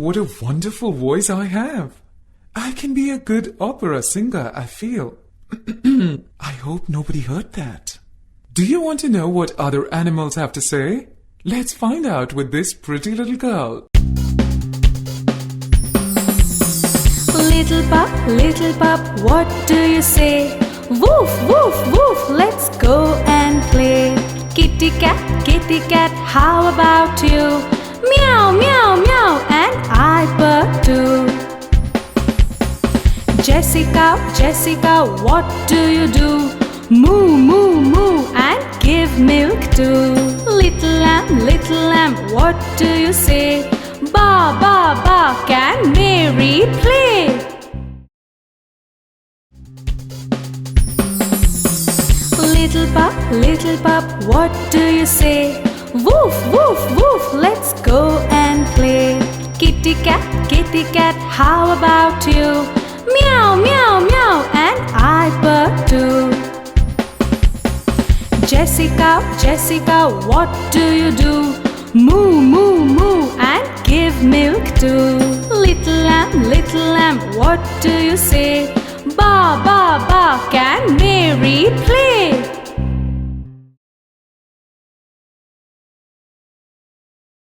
what a wonderful voice I have. I can be a good opera singer, I feel. I hope nobody heard that. Do you want to know what other animals have to say? Let's find out with this pretty little girl. Little pup, what do you say? Woof, woof, woof, let's go and play. Kitty cat, how about you? Meow, meow, meow, and I purr too. Jessica, what do you do? Moo, moo, moo, and give milk too. Little lamb, what do you say? Ba, ba, ba, can Mary play? Little pup, what do you say? Woof, woof, woof, let's go and play. Kitty cat, how about you? Meow, meow, meow, and I purr too. Jessica, what do you do? Moo, moo, moo, and give milk too. Little lamb, what do you say? Ba, ba, ba, can Mary play?